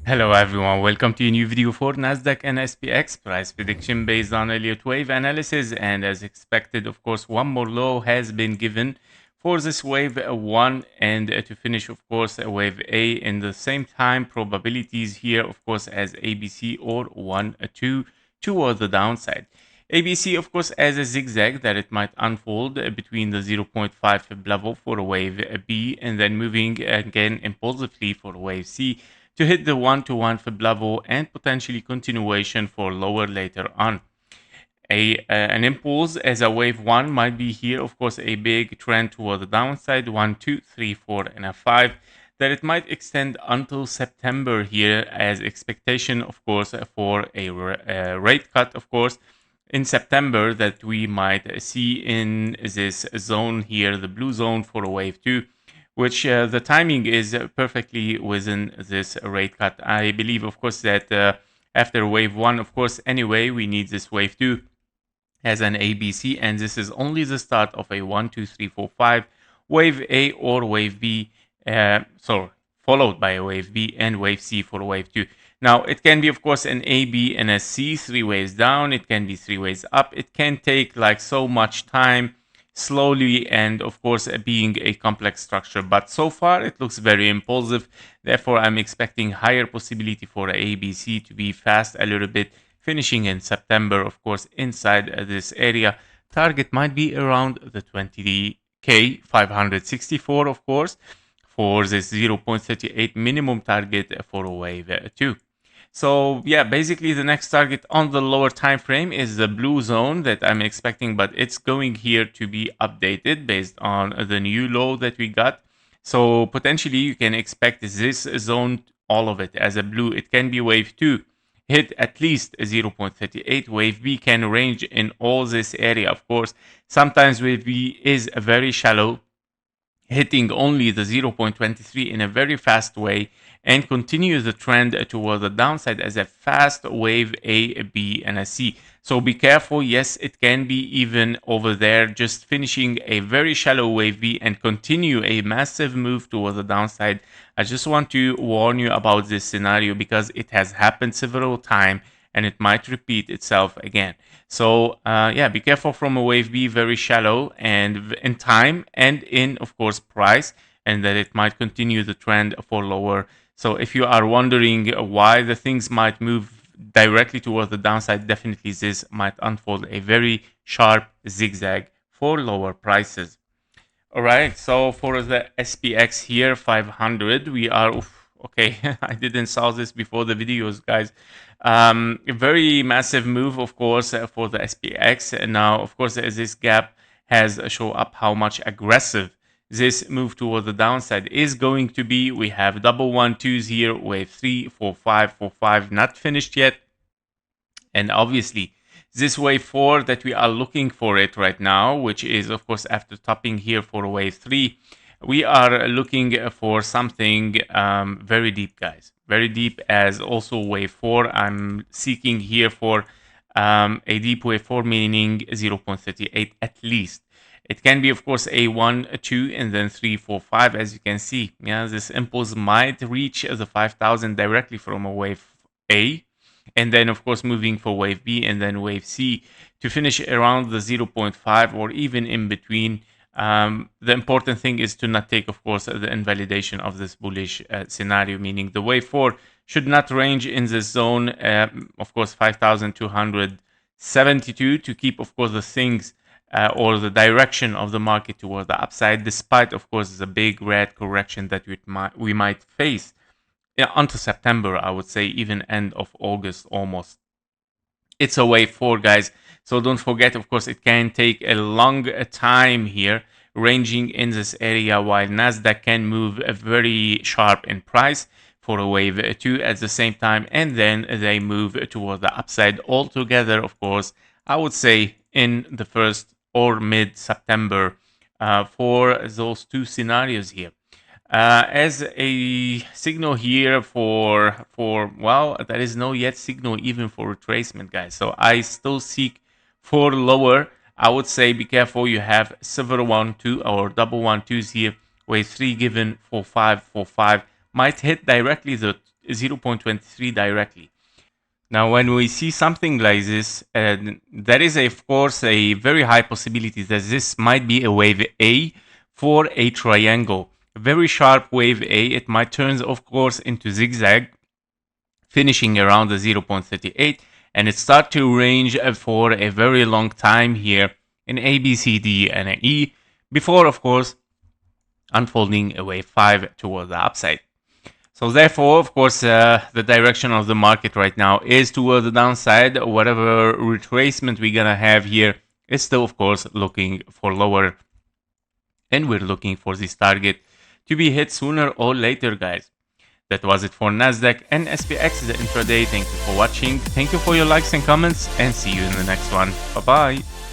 Hello everyone, welcome to a new video for Nasdaq and SPX price prediction based on Elliott wave analysis, and as expected, of course, one more low has been given for this wave 1 and to finish, of course, wave A in the same time. Probabilities here, of course, as ABC or 1 2 toward the downside. ABC, of course, as a zigzag that it might unfold between the 0.5 fib level for wave B and then moving again impulsively for wave C to hit the 1-to-1 fib level and potentially continuation for lower later on. An impulse as a wave 1 might be here, of course, a big trend toward the downside, 1, 2, 3, 4, and a 5, that it might extend until September here as expectation, of course, for a rate cut, of course, in September that we might see in this zone here, the blue zone for a wave 2, which the timing is perfectly within this rate cut. I believe, of course, that after wave 1, of course, anyway, we need this wave 2 as an ABC, and this is only the start of a 1, 2, 3, 4, 5 wave A or wave B, followed by a wave B and wave C for wave 2. Now, it can be, of course, an A, B, and a C, 3 waves down. It can be 3 waves up. It can take like so much time, slowly, and of course being a complex structure, but so far it looks very impulsive. Therefore, I'm expecting higher possibility for ABC to be fast a little bit, finishing in September, of course, inside this area. Target might be around the 20k 564, of course, for this 0.38 minimum target for wave 2. So yeah, basically the next target on the lower time frame is the blue zone that I'm expecting, but it's going here to be updated based on the new low that we got. So potentially you can expect this zone, all of it as a blue. It can be wave 2, hit at least 0.38. Wave B can range in all this area, of course. Sometimes wave B is very shallow, hitting only the 0.23 in a very fast way and continue the trend toward the downside as a fast wave A, B, and a C. So be careful. Yes, it can be even over there, just finishing a very shallow wave B and continue a massive move toward the downside. I just want to warn you about this scenario because it has happened several times and it might repeat itself again. So yeah, be careful from a wave B, very shallow and in time and in, of course, price, and that it might continue the trend for lower. So if you are wondering why the things might move directly towards the downside, definitely this might unfold a very sharp zigzag for lower prices. All right, so for the SPX here 500, we are okay. I didn't saw this before the videos, guys. A very massive move, of course, for the SPX. And now, of course, as this gap has show up how much aggressive this move toward the downside is going to be. We have double 1-2s here, wave 3, 4, 5, 4, 5, not finished yet. And obviously, this wave 4 that we are looking for it right now, which is, of course, after topping here for wave 3, we are looking for something very deep, guys. Very deep as also wave 4. I'm seeking here for a deep wave 4, meaning 0.38 at least. It can be, of course, a 1, 2, and then 3, 4, 5, as you can see. Yeah, this impulse might reach the 5,000 directly from a wave A. And then, of course, moving for wave B and then wave C to finish around the 0.5 or even in between. The important thing is to not take, of course, the invalidation of this bullish scenario, meaning the wave 4 should not range in this zone, of course, 5,272 to keep, of course, the things or the direction of the market toward the upside, despite, of course, the big red correction that we might face until September, I would say, even end of August almost. It's a wave 4, guys. So don't forget, of course, it can take a long time here, ranging in this area, while Nasdaq can move very sharp in price for a wave 2 at the same time, and then they move toward the upside altogether, of course, I would say in the first or mid-September for those two scenarios here. As a signal here for well, there is no yet signal even for retracement, guys. So I still seek for lower. I would say be careful. You have several 1-2 or double 1-2s here, wave 3 given 4-5 4-5 might hit directly the 0.23 directly. Now, when we see something like this, there is, of course, a very high possibility that this might be a wave A for a triangle. A very sharp wave A. It might turn, of course, into zigzag, finishing around the 0.38, and it start to range for a very long time here in A, B, C, D, and E, before, of course, unfolding a wave 5 towards the upside. So therefore, of course, the direction of the market right now is toward the downside. Whatever retracement we're gonna have here is still, of course, looking for lower, and we're looking for this target to be hit sooner or later, guys. That was it for Nasdaq and SPX, the intraday. Thank you for watching. Thank you for your likes and comments, and see you in the next one. Bye bye.